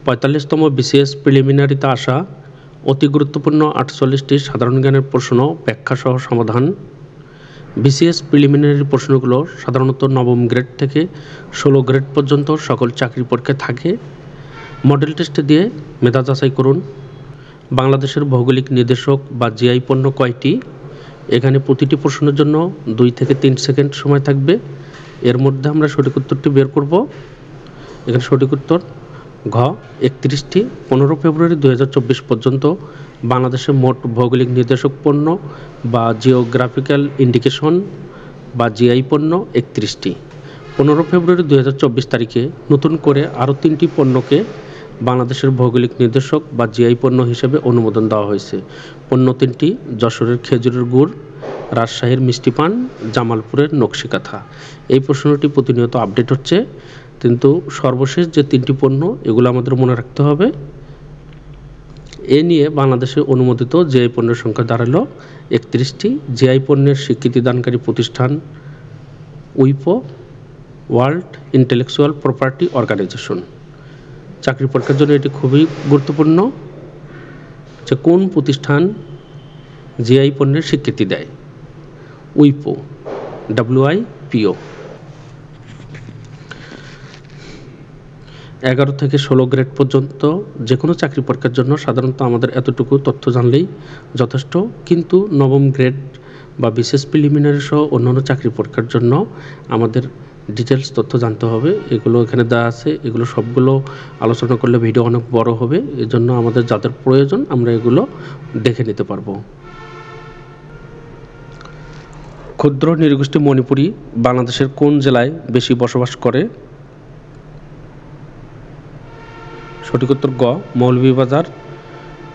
45তম BCS প্রিলিমিনারিতে আসা অতি গুরুত্বপূর্ণ 48টি সাধারণ জ্ঞানের প্রশ্ন ব্যাখ্যাসহ সমাধান। বিসিএস প্রিলিমিনারি প্রশ্নগুলো সাধারণত নবম গ্রেড থেকে 16 গ্রেড পর্যন্ত সকল চাকরি পরীক্ষায় থাকে। মডেল টেস্টে দিয়ে মেধা যাচাই করুন। বাংলাদেশের ভৌগোলিক নির্দেশক বা জিআই পণ্য কয়টি? এখানে প্রতিটি প্রশ্নের জন্য 2 থেকে 3 সেকেন্ড সময় থাকবে। এর মধ্যে আমরা সঠিক উত্তরটি বের করব। এখানে সঠিক উত্তর ঘ 31টি। 15 ফেব্রুয়ারি 2024 পর্যন্ত বাংলাদেশের মোট ভৌগোলিক নির্দেশক পণ্য বা জিওগ্রাফিক্যাল ইন্ডিকেশন বা জিআই পণ্য 31টি। 15 ফেব্রুয়ারি 2024 তারিখে নতুন করে আরও 3টি পণ্যকে বাংলাদেশের ভৌগোলিক নির্দেশক বা জিআই পণ্য হিসেবে অনুমোদন দেওয়া হয়েছে। পণ্য 3টি যশোরের খেজুরের গুড়, রাজশাহীর মিষ্টি পান, জামালপুরের নকশিকাঁথা। এই প্রশ্নটি প্রতিনিয়ত আপডেট হচ্ছে, কিন্তু সর্বশেষ যে 3টি পণ্য এগুলো আমাদের মনে রাখতে হবে। এ নিয়ে বাংলাদেশে অনুমোদিত জিআই পণ্যের সংখ্যা দাঁড়ালো 31টি। জিআই পণ্যের স্বীকৃতিদানকারী প্রতিষ্ঠান উইপো, ওয়ার্ল্ড ইন্টেলেকচুয়াল প্রপার্টি অর্গানাইজেশন। চাকরি পরীক্ষার জন্য এটি খুবই গুরুত্বপূর্ণ যে কোন প্রতিষ্ঠান জিআই পণ্যের স্বীকৃতি দেয়। উইপো, WIPO। 11 থেকে 16 গ্রেড পর্যন্ত যে কোনো চাকরি পরীক্ষার জন্য সাধারণত আমাদের এতটুকু তথ্য জানলেই যথেষ্ট, কিন্তু নবম গ্রেড বা বিশেষ প্রিলিমিনারি সহ অন্যান্য চাকরি পরীক্ষার জন্য আমাদের ডিটেলস তথ্য জানতে হবে। এগুলো এখানে দেওয়া আছে, এগুলো সবগুলো আলোচনা করলে ভিডিও অনেক বড় হবে। এজন্য আমাদের যাদের প্রয়োজন আমরা এগুলো দেখে নিতে পারবো। ক্ষুদ্র নৃগোষ্ঠী মণিপুরী বাংলাদেশের কোন জেলায় বেশি বসবাস করে? সঠিক উত্তর গ মৌলভীবাজার।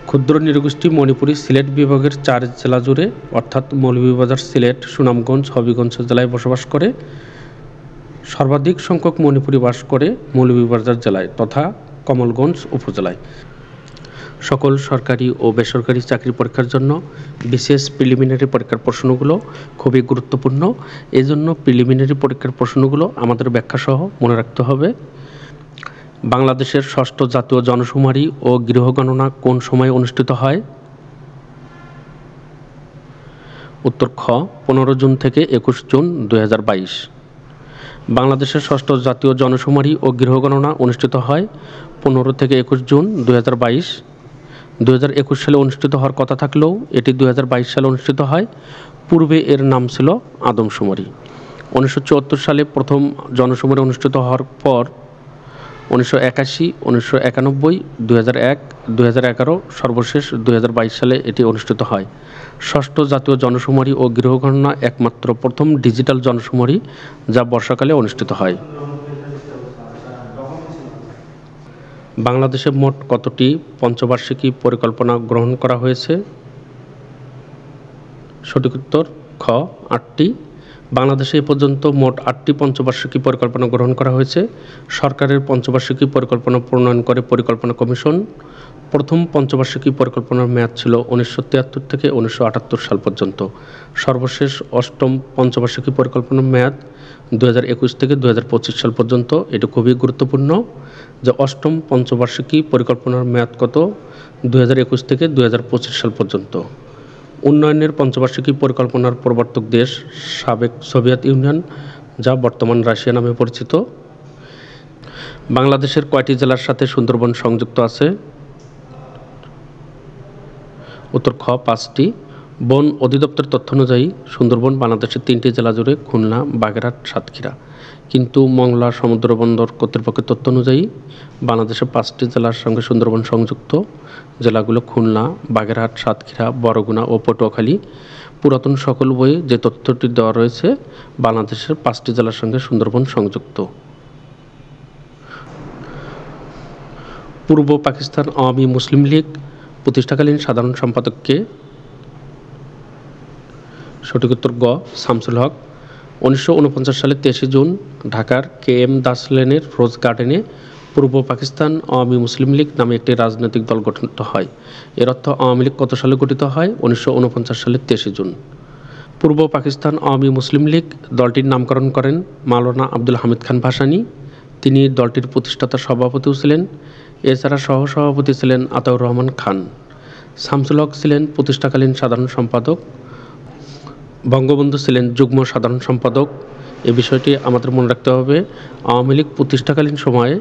ক্ষুদ্র নৃগোষ্ঠী মণিপুরী সিলেট বিভাগের 4 জেলা জুড়ে অর্থাৎ মৌলভীবাজার, সিলেট, সুনামগঞ্জ, হবিগঞ্জ জেলায় বসবাস করে। সর্বাধিক সংখ্যক মণিপুরী বাস করে মৌলভীবাজার জেলায় তথা কমলগঞ্জ উপজেলায়। সকল সরকারি ও বেসরকারি চাকরি পরীক্ষার জন্য বিশেষ প্রিলিমিনারি পরীক্ষার প্রশ্নগুলো খুবই গুরুত্বপূর্ণ। এজন্য প্রিলিমিনারি পরীক্ষার প্রশ্নগুলো আমাদের ব্যাখ্যাসহ মনে রাখতে হবে। বাংলাদেশের 6ষ্ঠ জাতীয় জনশুমারি ও গৃহগণনা কোন সময়ে অনুষ্ঠিত হয়? উত্তর খ 15 জুন থেকে 21 জুন 2022। বাংলাদেশের 6ষ্ঠ জাতীয় জনশুমারি ও গৃহগণনা অনুষ্ঠিত হয় 15 থেকে 21 জুন 2022। 2021 সালে অনুষ্ঠিত হওয়ার কথা থাকলেও এটি 2022 সালে অনুষ্ঠিত হয়। পূর্বে এর নাম ছিল আদমশুমারি। 1974 সালে প্রথম জনশুমারি অনুষ্ঠিত হওয়ার পর 1981, 1991, 2001, 2011 সর্বশেষ 2022 সালে এটি অনুষ্ঠিত হয়। 6ষ্ঠ জাতীয় জনশুমারি ও গৃহগণনা একমাত্র প্রথম ডিজিটাল জনশুমারি যা বর্ষাকালে অনুষ্ঠিত হয়। বাংলাদেশে মোট কতটি পঞ্চবার্ষিকী পরিকল্পনা গ্রহণ করা হয়েছে? সঠিক উত্তর খ 8টি। বাংলাদেশে এ পর্যন্ত মোট 8টি পঞ্চবার্ষিকী পরিকল্পনা গ্রহণ করা হয়েছে। সরকারের পঞ্চবার্ষিকী পরিকল্পনা প্রণয়ন করে পরিকল্পনা কমিশন। প্রথম পঞ্চবার্ষিকী পরিকল্পনার মেয়াদ ছিল 1973 থেকে 1978 সাল পর্যন্ত। সর্বশেষ 8ম পঞ্চবার্ষিকী পরিকল্পনার মেয়াদ 2021 থেকে 2025 সাল পর্যন্ত। এটি খুবই গুরুত্বপূর্ণ যে 8ম পঞ্চবার্ষিকী পরিকল্পনার মেয়াদ কত? 2021 থেকে 2025 সাল পর্যন্ত। উন্নয়নের পঞ্চবার্ষিকী পরিকল্পনার প্রবর্তক দেশ সাবেক সোভিয়েত ইউনিয়ন, যা বর্তমান রাশিয়া নামে পরিচিত। বাংলাদেশের কয়টি জেলার সাথে সুন্দরবন সংযুক্ত আছে? উত্তর খ 5টি। বন অধিদপ্তর তথ্য অনুযায়ী সুন্দরবন বাংলাদেশের 3টি জেলা জুড়ে খুলনা, বাগেরহাট, সাতক্ষীরা। কিন্তু মংলা সমুদ্র বন্দর কর্তৃপক্ষের তথ্য অনুযায়ী বাংলাদেশের 5টি জেলার সঙ্গে সুন্দরবন সংযুক্ত। জেলাগুলো খুলনা, বাগেরহাট, সাতক্ষীরা, বরগুনা ও পটুয়াখালী। পুরাতন সকল বইয়ে যে তথ্যটি দেওয়া রয়েছে বাংলাদেশের 5টি জেলার সঙ্গে সুন্দরবন সংযুক্ত। পূর্ব পাকিস্তান আওয়ামী মুসলিম লীগ প্রতিষ্ঠাকালীন সাধারণ সম্পাদক কে? সঠিক উত্তর গ শামসুল হক। 1949 সালের 23 জুন ঢাকার KM দাস লেনের রোজ গার্ডেনে পূর্ব পাকিস্তান আওয়ামী মুসলিম লীগ নামে একটি রাজনৈতিক দল গঠিত হয়। এর অর্থ আওয়ামী লীগ কত সালে গঠিত হয়? 1949 সালের 23 জুন। পূর্ব পাকিস্তান আওয়ামী মুসলিম লীগ দলটির নামকরণ করেন মাওলানা আব্দুল হামিদ খান ভাসানী। তিনি দলটির প্রতিষ্ঠাতা সভাপতিও ছিলেন। এছাড়া সহসভাপতি ছিলেন আতাউর রহমান খান। শামসুল হক ছিলেন প্রতিষ্ঠাকালীন সাধারণ সম্পাদক। বঙ্গবন্ধু ছিলেন যুগ্ম সাধারণ সম্পাদক। এ বিষয়টি আমাদের মনে রাখতে হবে। আওয়ামী লীগ প্রতিষ্ঠাকালীন সময়ে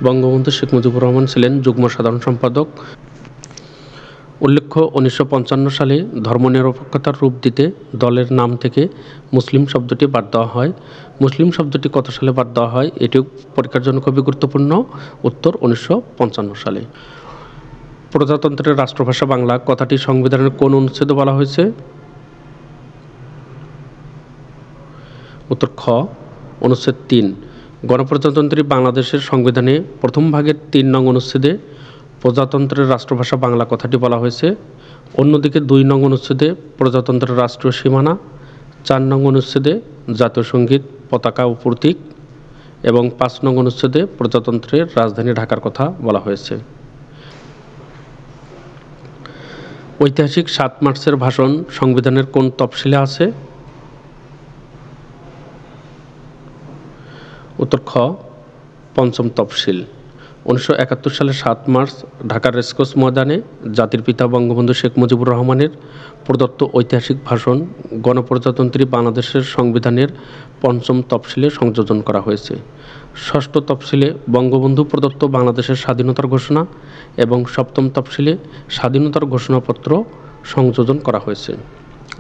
বঙ্গবন্ধু শেখ মুজিবুর রহমান ছিলেন যুগ্ম সাধারণ সম্পাদক। উল্লেখ্য, 1955 সালে ধর্মনিরপেক্ষতার রূপ দিতে দলের নাম থেকে মুসলিম শব্দটি বাদ দেওয়া হয়। মুসলিম শব্দটি কত সালে বাদ দেওয়া হয় এটিও পরীক্ষার জন্য খুবই গুরুত্বপূর্ণ। উত্তর 1955 সালে। প্রজাতন্ত্রের রাষ্ট্রভাষা বাংলা কথাটি সংবিধানের কোন অনুচ্ছেদে বলা হয়েছে? উত্তর খ, অনুচ্ছেদ 3। গণপ্রজাতন্ত্রী বাংলাদেশের সংবিধানে প্রথম ভাগের 3 নং অনুচ্ছেদে প্রজাতন্ত্রের রাষ্ট্রভাষা বাংলা কথাটি বলা হয়েছে। অন্যদিকে 2 নং অনুচ্ছেদে প্রজাতন্ত্রের রাষ্ট্রীয় সীমানা, 4 নং অনুচ্ছেদে জাতীয় সঙ্গীত, পতাকা ও প্রতীক এবং 5 নং অনুচ্ছেদে প্রজাতন্ত্রের রাজধানী ঢাকার কথা বলা হয়েছে। ঐতিহাসিক 7 মার্চের ভাষণ সংবিধানের কোন তফসিলে আছে? উত্তর খ, পঞ্চম তফসিল। 1971 সালের 7 মার্চ ঢাকার রেসকোর্স ময়দানে জাতির পিতা বঙ্গবন্ধু শেখ মুজিবুর রহমানের প্রদত্ত ঐতিহাসিক ভাষণ গণপ্রজাতন্ত্রী বাংলাদেশের সংবিধানের 5ম তফসিলে সংযোজন করা হয়েছে। 6ষ্ঠ তফসিলে বঙ্গবন্ধু প্রদত্ত বাংলাদেশের স্বাধীনতার ঘোষণা এবং 7ম তফসিলে স্বাধীনতার ঘোষণাপত্র সংযোজন করা হয়েছে।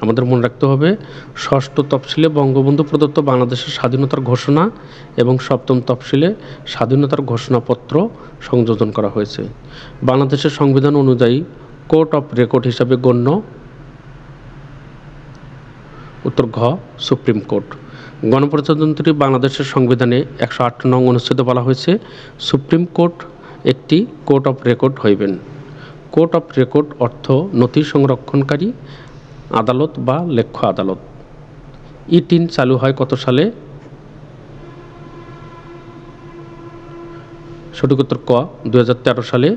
আমাদের মনে রাখতে হবে, 6ষ্ঠ তফসিলে বঙ্গবন্ধু প্রদত্ত বাংলাদেশের স্বাধীনতার ঘোষণা এবং 7ম তফসিলে স্বাধীনতার ঘোষণাপত্র সংযোজন করা হয়েছে। বাংলাদেশের সংবিধান অনুযায়ী কোর্ট অফ রেকর্ড হিসাবে গণ্য? উত্তর ঘ, সুপ্রিম কোর্ট। গণপ্রজাতন্ত্রী বাংলাদেশের সংবিধানে 108 নং অনুচ্ছেদে বলা হয়েছে, সুপ্রিম কোর্ট একটি কোর্ট অফ রেকর্ড হইবেন। কোর্ট অফ রেকর্ড অর্থ নথি সংরক্ষণকারী আদালত বা লেখ্য আদালত। ই-3 চালু হয় কত সালে? সঠিক উত্তর ক, 2013 সালে।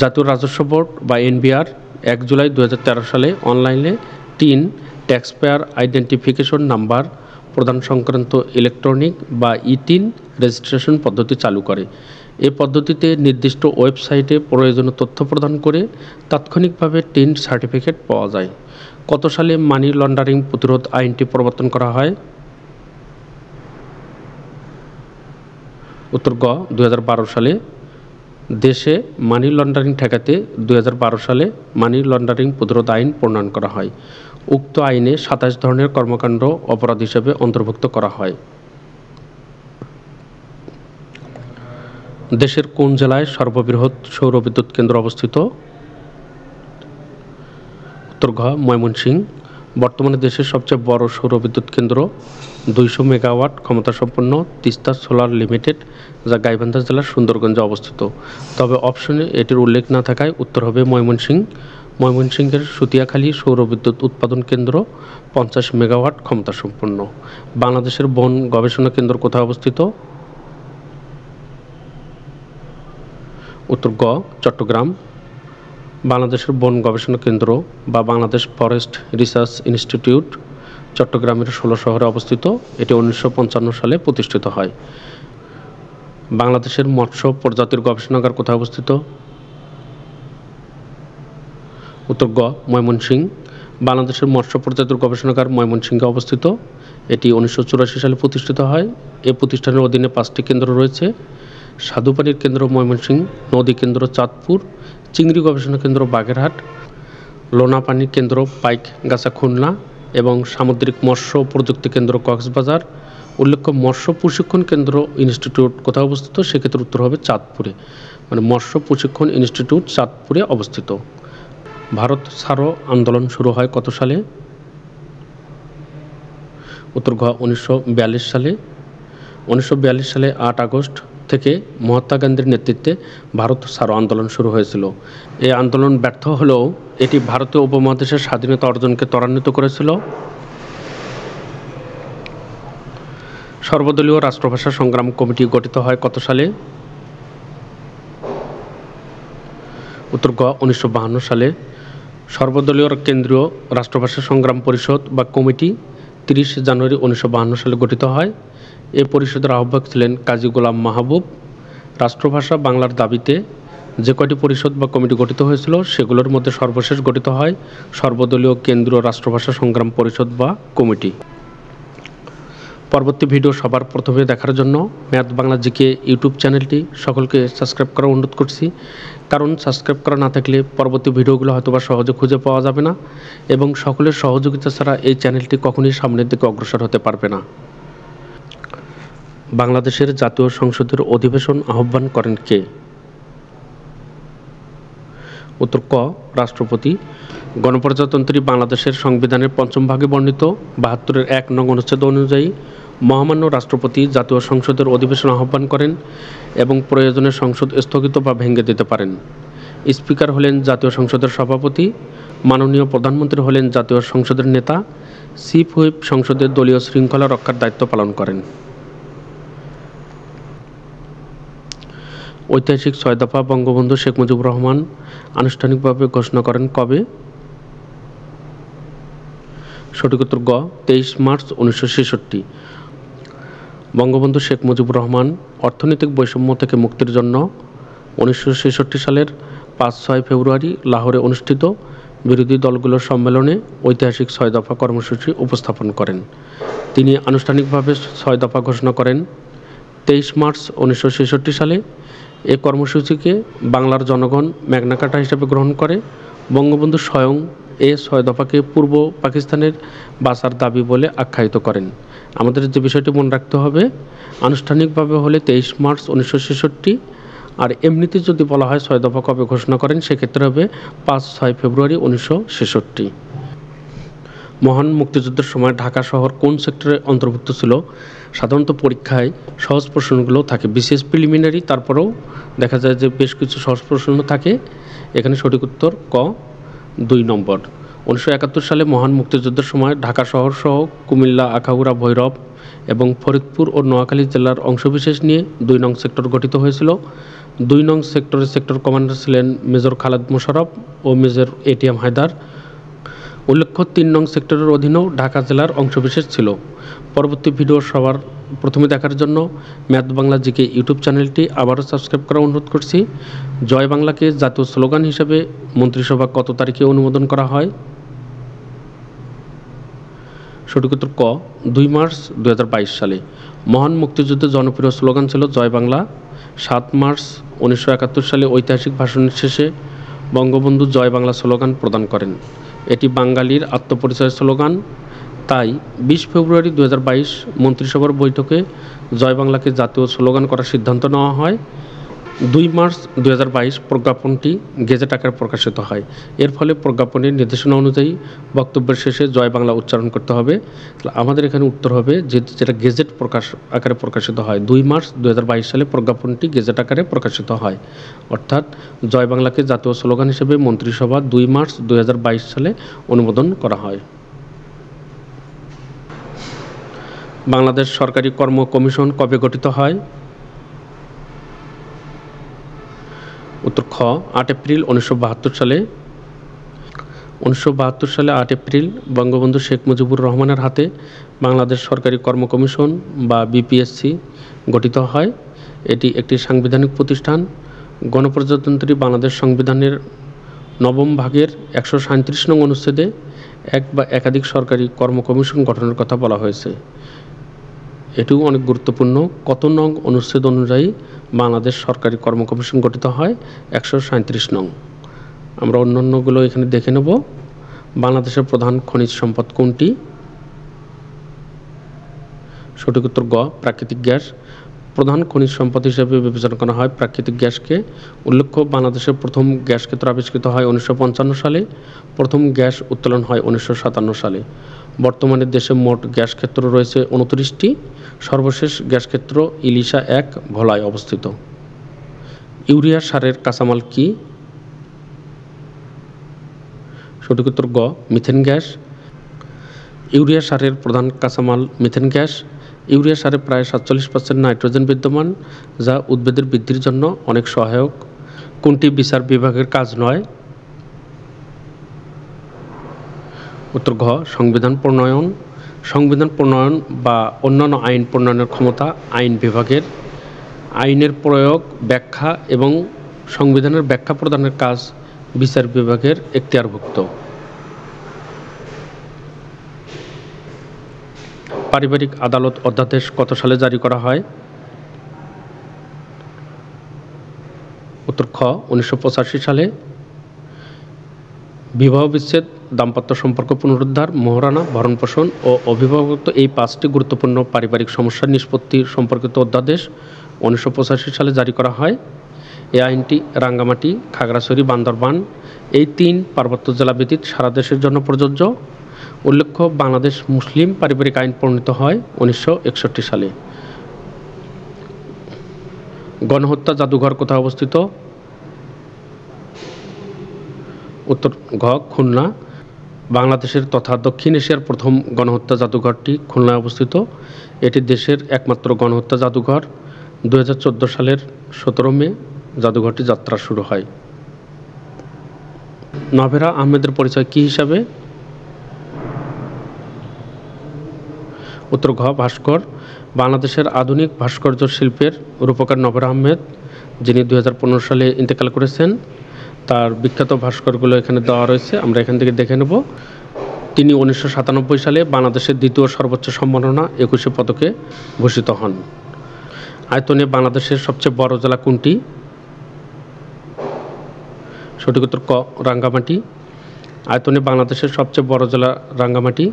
জাতীয় রাজস্ব বোর্ড বা এনবিআর 1 জুলাই 2013 সালে অনলাইনে tin tax payer identification number প্রদান সংক্রান্ত ইলেকট্রনিক বা ই-3 রেজিস্ট্রেশন পদ্ধতি চালু করে। এই পদ্ধতিতে নির্দিষ্ট ওয়েবসাইটে প্রয়োজনীয় তথ্য প্রদান করে তাৎক্ষণিকভাবে টিন সার্টিফিকেট পাওয়া যায়। কত সালে মানি লন্ডারিং প্রতিরোধ আইনটি প্রবর্তন করা হয়? উত্তর গ, 2012 সালে। দেশে মানি লন্ডারিং ঠেকাতে 2012 সালে মানি লন্ডারিং প্রতিরোধ আইন প্রণয়ন করা হয়। উক্ত আইনে 27 ধরনের কর্মকাণ্ড অপরাধ হিসেবে অন্তর্ভুক্ত করা হয়। দেশের কোন জেলায় সর্ববৃহৎ সৌর বিদ্যুৎ কেন্দ্র অবস্থিত? উত্তর ঘ, ময়মনসিংহ। বর্তমানে দেশের সবচেয়ে বড় সৌর বিদ্যুৎ কেন্দ্র 200 মেগাওয়াট ক্ষমতাসম্পন্ন তিস্তা সোলার লিমিটেড, যা গাইবান্ধা জেলার সুন্দরগঞ্জে অবস্থিত। তবে অপশনে এটির উল্লেখ না থাকায় উত্তর হবে ময়মনসিংহ। ময়মনসিংহের সুতিয়াখালী সৌর বিদ্যুৎ উৎপাদন কেন্দ্র 50 মেগাওয়াট ক্ষমতাসম্পন্ন। বাংলাদেশের বন গবেষণা কেন্দ্র কোথায় অবস্থিত? উত্তর গ, চট্টগ্রাম। বাংলাদেশের বন গবেষণা কেন্দ্র বা বাংলাদেশ ফরেস্ট রিসার্চ ইনস্টিটিউট চট্টগ্রামের 16 শহরে অবস্থিত। এটি 1955 সালে প্রতিষ্ঠিত হয়। বাংলাদেশের মৎস্য প্রজাতির গবেষণাগার কোথায় অবস্থিত? উত্তর গ, ময়মনসিংহ। বাংলাদেশের মৎস্য প্রজাতির গবেষণাগার ময়মনসিংহে অবস্থিত। এটি 1984 সালে প্রতিষ্ঠিত হয়। এই প্রতিষ্ঠানের অধীনে 5টি কেন্দ্র রয়েছে: স্বাদুপানির কেন্দ্র ময়মনসিংহ, নদী কেন্দ্র চাঁদপুর, চিংড়ি গবেষণা কেন্দ্র বাগেরহাট, লোনা পানির কেন্দ্র পাইকগাছা খুলনা এবং সামুদ্রিক মৎস্য প্রযুক্তি কেন্দ্র কক্সবাজার। উল্লেখ্য, মৎস্য প্রশিক্ষণ কেন্দ্র ইনস্টিটিউট কোথায় অবস্থিত? সেক্ষেত্রে উত্তর হবে চাঁদপুরে। মানে মৎস্য প্রশিক্ষণ ইনস্টিটিউট চাঁদপুরে অবস্থিত। ভারত ছাড়ো আন্দোলন শুরু হয় কত সালে? উত্তর ঘ, 1942 সালে। 1942 সালে 8 আগস্ট থেকে মহাত্মা গান্ধীর নেতৃত্বে ভারত ছাড়ো আন্দোলন শুরু হয়েছিল। এই আন্দোলন ব্যর্থ হলেও এটি ভারতীয় উপমহাদেশের স্বাধীনতা অর্জনকে ত্বরান্বিত করেছিল। সর্বদলীয় রাষ্ট্রভাষা সংগ্রাম কমিটি গঠিত হয় কত সালে? উত্তর গ, 1952 সালে। সর্বদলীয় কেন্দ্রীয় রাষ্ট্রভাষা সংগ্রাম পরিষদ বা কমিটি 30 জানুয়ারি 1952 সালে গঠিত হয়। এই পরিষদের আহ্বায়ক ছিলেন কাজী গোলাম মাহবুব। রাষ্ট্রভাষা বাংলার দাবিতে যে কয়টি পরিষদ বা কমিটি গঠিত হয়েছিল সেগুলোর মধ্যে সর্বশেষ গঠিত হয় সর্বদলীয় কেন্দ্রীয় রাষ্ট্রভাষা সংগ্রাম পরিষদ বা কমিটি। পরবর্তী ভিডিও সবার প্রথমে দেখার জন্য ম্যাথ বাংলা জিকে ইউটিউব চ্যানেলটি সকলকে সাবস্ক্রাইব করার অনুরোধ করছি, কারণ সাবস্ক্রাইব করা না থাকলে পরবর্তী ভিডিওগুলো হয়তোবা সহজে খুঁজে পাওয়া যাবে না এবং সকলের সহযোগিতা ছাড়া এই চ্যানেলটি কখনোই সামনের দিকে অগ্রসর হতে পারবে না। বাংলাদেশের জাতীয় সংসদের অধিবেশন আহ্বান করেন কে? উত্তর ক, রাষ্ট্রপতি। গণপ্রজাতন্ত্রী বাংলাদেশের সংবিধানের পঞ্চম ভাগে বর্ণিত ৭২-এর ১ নং অনুচ্ছেদ অনুযায়ী মহামান্য রাষ্ট্রপতি জাতীয় সংসদের অধিবেশন আহ্বান করেন এবং প্রয়োজনে সংসদ স্থগিত বা ভেঙে দিতে পারেন। স্পিকার হলেন জাতীয় সংসদের সভাপতি, মাননীয় প্রধানমন্ত্রী হলেন জাতীয় সংসদের নেতা, চিফ হুইপ সংসদের দলীয় শৃঙ্খলা রক্ষার দায়িত্ব পালন করেন। ঐতিহাসিক ৬ দফা বঙ্গবন্ধু শেখ মুজিবুর রহমান আনুষ্ঠানিকভাবে ঘোষণা করেন কবে? সঠিক উত্তর গ, ২৩ মার্চ ১৯৬৬। বঙ্গবন্ধু শেখ মুজিবুর রহমান অর্থনৈতিক বৈষম্য থেকে মুক্তির জন্য ১৯৬৬ সালের ৫-৬ ফেব্রুয়ারি লাহোরে অনুষ্ঠিত বিরোধী দলগুলোর সম্মেলনে ঐতিহাসিক ৬ দফা কর্মসূচি উপস্থাপন করেন। তিনি আনুষ্ঠানিকভাবে ৬ দফা ঘোষণা করেন ২৩ মার্চ ১৯৬৬ সালে। এ কর্মসূচিকে বাংলার জনগণ ম্যাগনা কার্টা হিসেবে গ্রহণ করে। বঙ্গবন্ধু স্বয়ং এ ৬ দফাকে পূর্ব পাকিস্তানের বাঁচার দাবি বলে আখ্যায়িত করেন। আমাদের যে বিষয়টি মনে রাখতে হবে, আনুষ্ঠানিকভাবে হলে ২৩ মার্চ ১৯৬৬, আর এমনিতে যদি বলা হয় ৬ দফা কবে ঘোষণা করেন সেক্ষেত্রে হবে ৫-৬ ফেব্রুয়ারি ১৯৬৬। মহান মুক্তিযুদ্ধের সময় ঢাকা শহর কোন সেক্টরে অন্তর্ভুক্ত ছিল? সাধারণত পরীক্ষায় সহজ প্রশ্নগুলো থাকে, বিশেষ প্রিলিমিনারি, তারপরেও দেখা যায় যে বেশ কিছু সহজ প্রশ্ন থাকে। এখানে সঠিক উত্তর ক, ২ নম্বর। ১৯৭১ সালে মহান মুক্তিযুদ্ধের সময় ঢাকা শহর সহ কুমিল্লা, আখাউড়া, ভৈরব এবং ফরিদপুর ও নোয়াখালী জেলার অংশবিশেষ নিয়ে ২ নং সেক্টর গঠিত হয়েছিল। ২ নং সেক্টরের সেক্টর কমান্ডার ছিলেন মেজর খালেদ মোশাররফ ও মেজর এটিএম হায়দার। উল্লেখ্য ৩ নং সেক্টরের অধীনেও ঢাকা জেলার অংশবিশেষ ছিল। পরবর্তী ভিডিও সবার প্রথমে দেখার জন্য ম্যাথ বাংলা জিকে ইউটিউব চ্যানেলটি আবারও সাবস্ক্রাইব করার অনুরোধ করছি। জয় বাংলাকে জাতীয় স্লোগান হিসেবে মন্ত্রিসভা কত তারিখে অনুমোদন করা হয়? সঠিক উত্তর ক, ২ মার্চ ২০২২ সালে। মহান মুক্তিযুদ্ধের জনপ্রিয় স্লোগান ছিল জয় বাংলা। ৭ মার্চ ১৯৭১ সালে ঐতিহাসিক ভাষণের শেষে বঙ্গবন্ধু জয় বাংলা স্লোগান প্রদান করেন। এটি বাঙালির আত্মপরিচয় স্লোগান। তাই ২০ ফেব্রুয়ারি ২০২২ মন্ত্রিসভার বৈঠকে জয় বাংলাকে জাতীয় স্লোগান করার সিদ্ধান্ত নেওয়া হয়। ২ মার্চ ২০২২ প্রজ্ঞাপনটি গেজেট আকারে প্রকাশিত হয়। এর ফলে প্রজ্ঞাপনের নির্দেশনা অনুযায়ী বক্তব্যের শেষে জয় বাংলা উচ্চারণ করতে হবে। আমাদের এখানে উত্তর হবে যেটা গেজেট আকারে প্রকাশিত হয়। ২ মার্চ ২০২২ সালে প্রজ্ঞাপনটি গেজেট আকারে প্রকাশিত হয়, অর্থাৎ জয় বাংলাকে জাতীয় স্লোগান হিসেবে মন্ত্রিসভা ২ মার্চ ২০২২ সালে অনুমোদন করা হয়। বাংলাদেশ সরকারি কর্ম কমিশন কবে গঠিত হয়? উত্তর খ, ৮ এপ্রিল ১৯৭২ সালে। ১৯৭২ সালে ৮ এপ্রিল বঙ্গবন্ধু শেখ মুজিবুর রহমানের হাতে বাংলাদেশ সরকারি কর্ম কমিশন বা বিপিএসসি গঠিত হয়। এটি একটি সাংবিধানিক প্রতিষ্ঠান। গণপ্রজাতন্ত্রী বাংলাদেশ সংবিধানের ৯ম ভাগের ১৩৭ নং অনুচ্ছেদে এক বা একাধিক সরকারি কর্ম কমিশন গঠনের কথা বলা হয়েছে। এটিও অনেক গুরুত্বপূর্ণ। কত নং অনুচ্ছেদ অনুযায়ী বাংলাদেশ সরকারি কর্ম কমিশন গঠিত হয়? ১৩৭ নং। আমরা অন্যান্যগুলো এখানে দেখে নেব। বাংলাদেশের প্রধান খনিজ সম্পদ কোনটি? সঠিক উত্তর গ, প্রাকৃতিক গ্যাস। প্রধান খনিজ সম্পদ হিসেবে বিবেচনা করা হয় প্রাকৃতিক গ্যাসকে। উল্লেখ্য বাংলাদেশের প্রথম গ্যাস ক্ষেত্র আবিষ্কৃত হয় ১৯৫৫ সালে। প্রথম গ্যাস উত্তোলন হয় ১৯৫৭ সালে। বর্তমানে দেশে মোট গ্যাস ক্ষেত্র রয়েছে ২৯টি। সর্বশেষ গ্যাস ক্ষেত্র ইলিশা ১ ভোলায় অবস্থিত। ইউরিয়া সারের কাঁচামাল কি? সঠিক উত্তর গ, মিথেন গ্যাস। ইউরিয়া সারের প্রধান কাঁচামাল মিথেন গ্যাস। ইউরিয়া সারে প্রায় ৪৭% নাইট্রোজেন বিদ্যমান, যা উদ্ভিদের বৃদ্ধির জন্য অনেক সহায়ক। কোনটি বিচার বিভাগের কাজ নয়? উত্তর ঘ, সংবিধান প্রণয়ন। সংবিধান প্রণয়ন বা অন্যান্য আইন প্রণয়নের ক্ষমতা আইন বিভাগের। আইনের প্রয়োগ, ব্যাখ্যা এবং সংবিধানের ব্যাখ্যা প্রদানের কাজ বিচার বিভাগের এখতিয়ারভুক্ত। পারিবারিক আদালত অধ্যাদেশ কত সালে জারি করা হয়? উত্তর খ 1985 সালে। বিবাহ বিচ্ছেদ, দাম্পত্য সম্পর্ক পুনরুদ্ধার, মোহরানা, ভরণপোষণ ও অভিভাবকত্ব এই 5টি গুরুত্বপূর্ণ পারিবারিক সমস্যার নিষ্পত্তি সম্পর্কিত অধ্যাদেশ 1985 সালে জারি করা হয়। এই আইনটি রাঙ্গামাটি, খাগড়াছড়ি, বান্দরবান এই 3 পার্বত্য জেলা ব্যতীত সারা দেশের জন্য প্রযোজ্য। উল্লেখ্য, বাংলাদেশ মুসলিম পারিবারিক আইন প্রণীত হয় 1961 সালে। গণহত্যা জাদুঘর কোথায় অবস্থিত? উত্তর ঘ খুলনা। বাংলাদেশের তথা দক্ষিণ এশিয়ার প্রথম গণহত্যা জাদুঘরটি খুলনায় অবস্থিত। এটি দেশের একমাত্র গণহত্যা জাদুঘর। 2014 সালের 17 মে জাদুঘরটি যাত্রা শুরু হয়। নভেরা আহমেদের পরিচয় কী হিসাবে? উত্তর ঘ ভাস্কর। বাংলাদেশের আধুনিক ভাস্কর্য শিল্পের রূপকার নভেরা আহমেদ, যিনি 2015 সালে ইন্তেকাল করেছেন। তার বিখ্যাত ভাস্করগুলো এখানে দেওয়া রয়েছে, আমরা এখান থেকে দেখে নেব। তিনি 1997 সালে বাংলাদেশের দ্বিতীয় সর্বোচ্চ সম্মাননা 21 পদকে ভূষিত হন। আয়তনে বাংলাদেশের সবচেয়ে বড় জেলা কোনটি? সঠিক উত্তর ক রাঙ্গামাটি। আয়তনে বাংলাদেশের সবচেয়ে বড় জেলা রাঙ্গামাটি।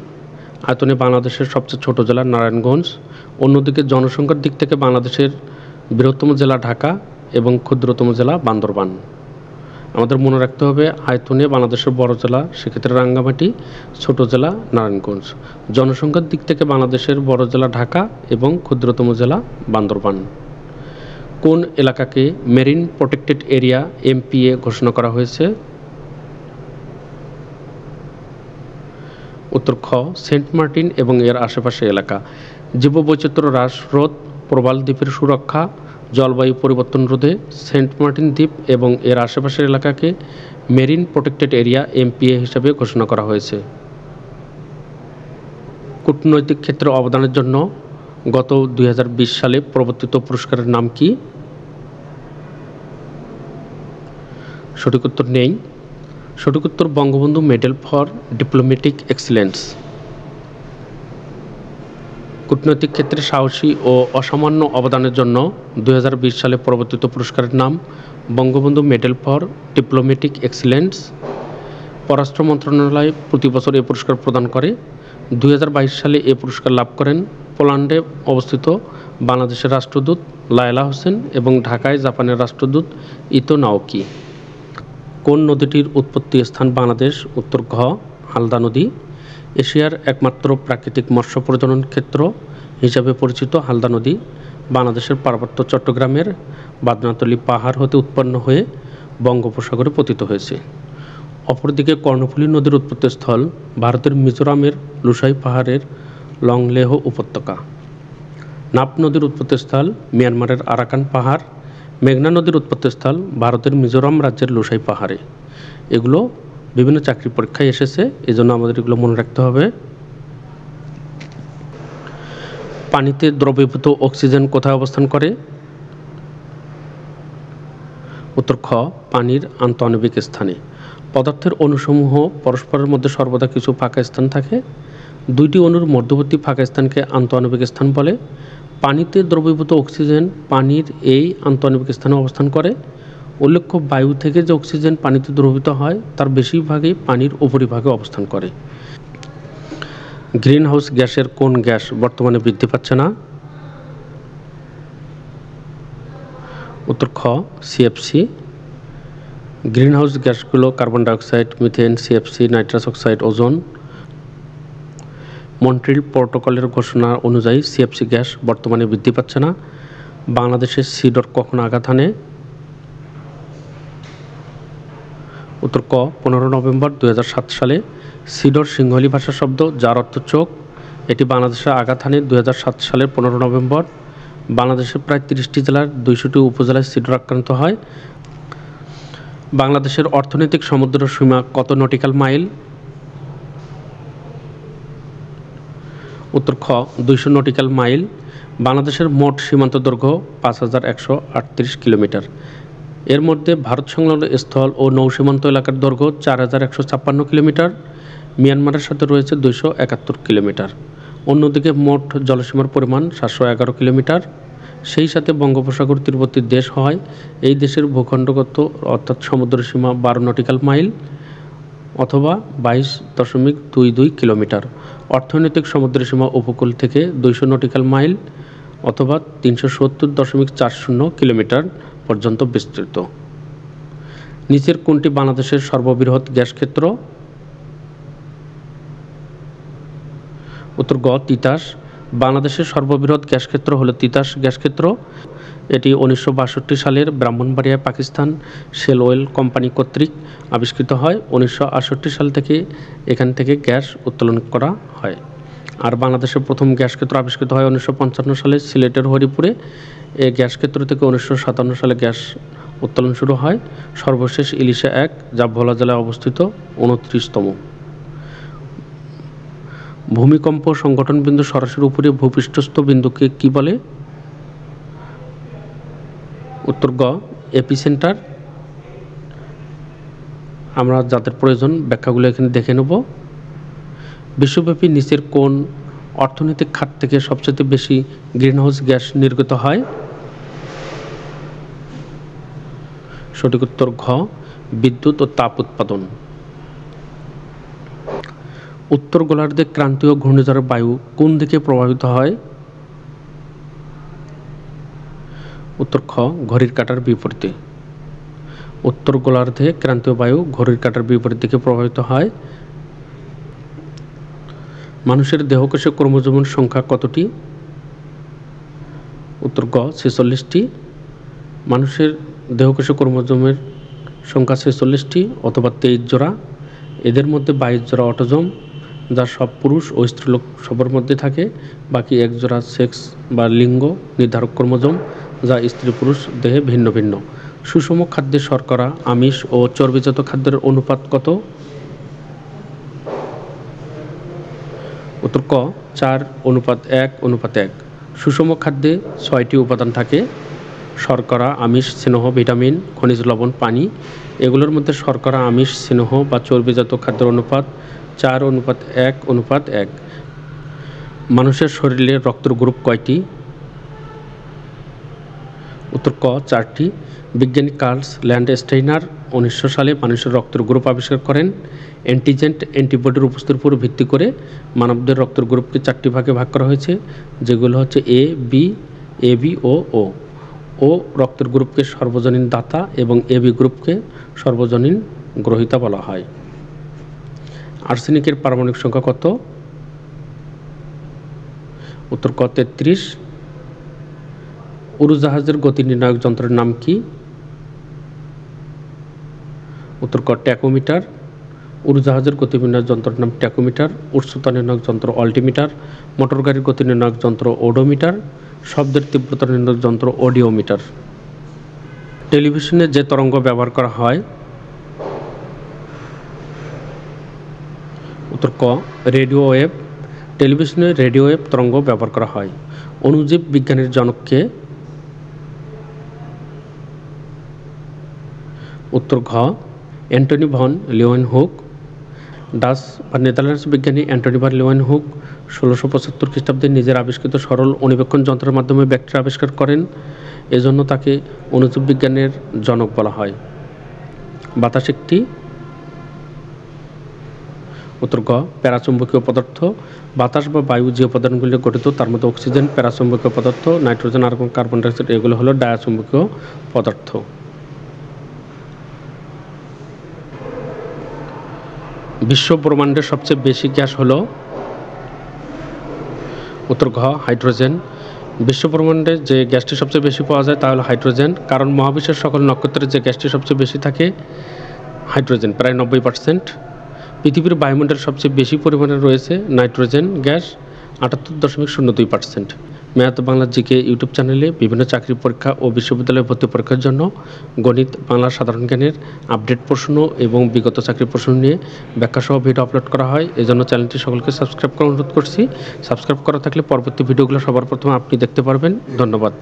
আয়তনে বাংলাদেশের সবচেয়ে ছোট জেলা নারায়ণগঞ্জ। অন্যদিকে জনসংখ্যার দিক থেকে বাংলাদেশের বৃহত্তম জেলা ঢাকা এবং ক্ষুদ্রতম জেলা বান্দরবান। আমাদের মনে রাখতে হবে, আয়তনে বাংলাদেশের বড় জেলা সেক্ষেত্রে রাঙ্গামাটি, ছোট জেলা নারায়ণগঞ্জ। জনসংখ্যার দিক থেকে বাংলাদেশের বড় জেলা ঢাকা এবং ক্ষুদ্রতম জেলা বান্দরবান। কোন এলাকাকে মেরিন প্রোটেক্টেড এরিয়া MPA ঘোষণা করা হয়েছে? উত্তর খ সেন্ট মার্টিন এবং এর আশেপাশে এলাকা। জীববৈচিত্র্য হ্রাস রোধ, প্রবাল দ্বীপের সুরক্ষা, জলবায়ু পরিবর্তন রোধে সেন্ট মার্টিন দ্বীপ এবং এর আশেপাশের এলাকাকে মেরিন প্রোটেক্টেড এরিয়া MPA হিসাবে ঘোষণা করা হয়েছে। কূটনৈতিক ক্ষেত্রে অবদানের জন্য গত 2020 সালে প্রবর্তিত পুরস্কারের নাম কি? সঠিক উত্তর নেই। সঠিক উত্তর Bangabandhu medal for diplomatic excellence. কূটনৈতিক ক্ষেত্রে সাহসী ও অসামান্য অবদানের জন্য 2020 সালে প্রবর্তিত পুরস্কারের নাম Bangabandhu medal for diplomatic excellence. পররাষ্ট্র মন্ত্রণালয় প্রতি বছর এই পুরস্কার প্রদান করে। 2022 সালে এই পুরস্কার লাভ করেন পোল্যান্ডে অবস্থিত বাংলাদেশের রাষ্ট্রদূত লায়লা হোসেন এবং ঢাকায় জাপানের রাষ্ট্রদূত ইতো নাওকি। কোন নদীটির উৎপত্তি স্থান বাংলাদেশ? উত্তর ঘ হালদা নদী। এশিয়ার একমাত্র প্রাকৃতিক মৎস্য প্রজনন ক্ষেত্র হিসাবে পরিচিত হালদা নদী বাংলাদেশের পার্বত্য চট্টগ্রামের বাদনাতলি পাহাড় হতে উৎপন্ন হয়ে বঙ্গোপসাগরে পতিত হয়েছে। অপরদিকে কর্ণফুলী নদীর উৎপত্তিস্থল ভারতের মিজোরামের লুসাই পাহাড়ের লংলেহ উপত্যকা। নাপ নদীর উৎপত্তিস্থল মিয়ানমারের আরাকান পাহাড়। মেঘনা নদীর উৎপত্তিস্থল ভারতের মিজোরাম রাজ্যের লুসাই পাহাড়ে। এগুলো বিভিন্ন চাকরি পরীক্ষায় এসেছে, এজন্য আমাদের এগুলো মনে রাখতে হবে। পানিতে দ্রবীভূত অক্সিজেন কোথায় অবস্থান করে? উত্তর খ পানির আন্তঃআণবিক স্থানে। পদার্থের অণুসমূহ পরস্পরের মধ্যে সর্বদা কিছু ফাঁকা স্থান থাকে। 2টি অণুর মধ্যবর্তী ফাঁকা স্থানকে আন্তঃআণবিক স্থান বলে। পানিতে দ্রবীভূত অক্সিজেন পানির এই আন্তঃআণবিক স্থানে অবস্থান করে। উল্লেখ্য, বায়ু থেকে যে অক্সিজেন পানিতে দ্রবীভূত হয় তার বেশিরভাগই পানির উপরিভাগে অবস্থান করে। গ্রিনহাউস গ্যাসের কোন গ্যাস বর্তমানে বৃদ্ধি পাচ্ছে না? উত্তর খ CFC। গ্রিনহাউস গ্যাসগুলো carbon dioxide, methane, CFC, nitrous oxide, ozone. Montreal প্রোটোকলের ঘোষণা অনুযায়ী CFC গ্যাস বর্তমানে বৃদ্ধি পাচ্ছে না। বাংলাদেশের সিডর কখন আঘাত হানে? উত্তর ক 15 নভেম্বর 2007 সালে। সিডর সিংহলি ভাষা শব্দ যার অর্থ চোখ। এটি বাংলাদেশে আঘাত হানে 2007 সালের 15 নভেম্বর। বাংলাদেশের প্রায় 30টি জেলার 200টি উপজেলায় সিডর আক্রান্ত হয়। বাংলাদেশের অর্থনৈতিক সমুদ্র সীমা কত নটিক্যাল মাইল? উত্তর খ 200 নটিক্যাল মাইল। বাংলাদেশের মোট সীমান্ত দৈর্ঘ্য ৫,১৩৮ কিলোমিটার। এর মধ্যে ভারত সংলগ্ন স্থল ও নৌ সীমান্ত এলাকার দৈর্ঘ্য ৪,১৫৬ কিলোমিটার। মিয়ানমারের সাথে রয়েছে ২৭১ কিলোমিটার। অন্যদিকে মোট জলসীমার পরিমাণ ৭১১ কিলোমিটার। সেই সাথে বঙ্গোপসাগর তীরবর্তী দেশ হয় এই দেশের ভূখণ্ডগত অর্থাৎ সমুদ্র সীমা ১২ নটিক্যাল মাইল অথবা ২২.২২ কিলোমিটার। অর্থনৈতিক সমুদ্র সীমা উপকূল থেকে ২০০ নটিক্যাল মাইল অথবা ৩৭০.৪০ কিলোমিটার পর্যন্ত বিস্তৃত। নিচের কোনটি বাংলাদেশের সর্ববৃহৎ গ্যাস ক্ষেত্র? উত্তর গ তিতাস। বাংলাদেশের সর্ববৃহৎ গ্যাস ক্ষেত্র হলো তিতাস গ্যাস ক্ষেত্র। এটি ১৯৬২ সালের Brahmanbaria Pakistan Shell oil company কর্তৃক আবিষ্কৃত হয়। ১৯৬৮ সাল থেকে এখান থেকে গ্যাস উত্তোলন করা হয়। আর বাংলাদেশের প্রথম গ্যাস ক্ষেত্র আবিষ্কৃত হয় ১৯৫৫ সালে সিলেটের হরিপুরে। এই গ্যাস ক্ষেত্র থেকে ১৯৫৭ সালে গ্যাস উত্তোলন শুরু হয়। সর্বশেষ ইলিশা ১, যা ভোলা জেলায় অবস্থিত, ২৯তম। ভূমিকম্প সংঘটন বিন্দু সরাসরি উপরে ভূপৃষ্ঠস্থ বিন্দুকে কি বলে? উত্তর গ এপিসেন্টার। আমরা যাদের প্রয়োজন ব্যাখ্যাগুলো এখানে দেখে নেব। বিশ্বব্যাপী নিচের কোন অর্থনৈতিক খাত থেকে সবচেয়ে বেশি গ্রিনহাউস গ্যাস নির্গত হয়? সঠিক উত্তর ঘ বিদ্যুৎ ও তাপ উৎপাদন। উত্তর গোলার্ধে ক্রান্তীয় ঘূর্ণিঝড়ের বায়ু কোন দিকে প্রবাহিত হয়? উত্তর খ ঘড়ির কাঁটার বিপরীতে। উত্তর গোলার্ধে ক্রান্তীয় বায়ু ঘড়ির কাঁটার বিপরীত দিকে প্রবাহিত হয়। মানুষের দেহকোষে ক্রোমোজোমের সংখ্যা কতটি? উত্তর গ ৪৬টি। মানুষের দেহকোষে ক্রোমোজোমের সংখ্যা ৪৬টি অথবা ২৩ জোড়া। এদের মধ্যে ২২ জোড়া অটোজোম, যা সব পুরুষ ও স্ত্রীলোক সবার মধ্যে থাকে। বাকি ১ জোড়া সেক্স বা লিঙ্গ নির্ধারক ক্রোমোজোম, যা স্ত্রী পুরুষ দেহে ভিন্ন ভিন্ন। সুষম খাদ্যে শর্করা, আমিষ ও চর্বিজাত খাদ্যের অনুপাত কত? উত্তর ক ৪:১:১। সুষম খাদ্যে ৬টি উপাদান থাকে: শর্করা, আমিষ, স্নেহ, ভিটামিন, খনিজ লবণ, পানি। এগুলোর মধ্যে শর্করা, আমিষ, স্নেহ বা চর্বিজাত খাদ্যের অনুপাত ৪:১:১। মানুষের শরীরে রক্তের গ্রুপ কয়টি? উত্তর ক ৪টি। বিজ্ঞানী কার্ল ল্যান্ডস্টেইনার ১৯০০ সালে মানুষের রক্তের গ্রুপ আবিষ্কার করেন। অ্যান্টিজেন অ্যান্টিবডির উপস্থিতির উপর ভিত্তি করে মানবদের রক্তের গ্রুপকে ৪টি ভাগে ভাগ করা হয়েছে, যেগুলো হচ্ছে এ, বি, এবি ও ও। ও রক্তের গ্রুপকে সর্বজনীন দাতা এবং এবি গ্রুপকে সর্বজনীন গ্রহীতা বলা হয়। আর্সেনিকের পারমাণবিক সংখ্যা কত? উত্তর ক ৩৩। উড়োজাহাজের গতি নির্ণায়ক যন্ত্রের নাম কি? উত্তর ক ট্যাকোমিটার। উড়োজাহাজের গতি নির্ণায়ক যন্ত্রের নাম ট্যাকোমিটার। উচ্চতা নির্ণায়ক যন্ত্র অল্টিমিটার। মোটর গাড়ির গতি নির্ণায়ক যন্ত্র ওডোমিটার। শব্দের তীব্রতা নির্ণায়ক যন্ত্র অডিওমিটার। টেলিভিশনে যে তরঙ্গ ব্যবহার করা হয়? উত্তর ক রেডিও ওয়েভ। টেলিভিশনে রেডিও ওয়েভ তরঙ্গ ব্যবহার করা হয়। অণুজীব বিজ্ঞানের জনক কে? উত্তর ঘ অ্যান্টনি ভন লিওয়েনহুক। ডাচ বা নেদারল্যান্ডস বিজ্ঞানী অ্যান্টনি ভন লিওয়েনহুক ১৬৭৫ খ্রিস্টাব্দে নিজের আবিষ্কৃত সরল অণুবীক্ষণ যন্ত্রের মাধ্যমে ব্যাকটেরিয়া আবিষ্কার করেন। এজন্য তাকে অণুজীব বিজ্ঞানের জনক বলা হয়। বাতাস একটি? উত্তর গ প্যারাচুম্বকীয় পদার্থ। বাতাস বা বায়ু যে উপাদানগুলি গঠিত তার মধ্যে অক্সিজেন প্যারাচুম্বকীয় পদার্থ, নাইট্রোজেন আর কার্বন ডাইঅক্সাইড এগুলো হলো ডায়াচুম্বকীয় পদার্থ। বিশ্ব ব্রহ্মাণ্ডের সবচেয়ে বেশি গ্যাস হলো? উত্তর ঘ হাইড্রোজেন। বিশ্ব ব্রহ্মাণ্ডে যে গ্যাসটি সবচেয়ে বেশি পাওয়া যায় তা হলো হাইড্রোজেন, কারণ মহাবিশ্বের সকল নক্ষত্রে যে গ্যাসটি সবচেয়ে বেশি থাকে হাইড্রোজেন, প্রায় ৯০%। পৃথিবীর বায়ুমণ্ডলের সবচেয়ে বেশি পরিমাণে রয়েছে nitrogen gas ৭৮.০২%। Math Bangla GK YouTube চ্যানেলে বিভিন্ন চাকরি পরীক্ষা ও বিশ্ববিদ্যালয় ভর্তি পরীক্ষার জন্য গণিত, বাংলা সাধারণ জ্ঞানের আপডেট প্রশ্ন এবং বিগত চাকরি প্রশ্ন নিয়ে ব্যাখ্যাসহ ভিডিও আপলোড করা হয়। এজন্য চ্যানেলটি সকলকে সাবস্ক্রাইব করার অনুরোধ করছি। সাবস্ক্রাইব করা থাকলে পরবর্তী ভিডিওগুলো সবার প্রথমে আপনি দেখতে পারবেন। ধন্যবাদ।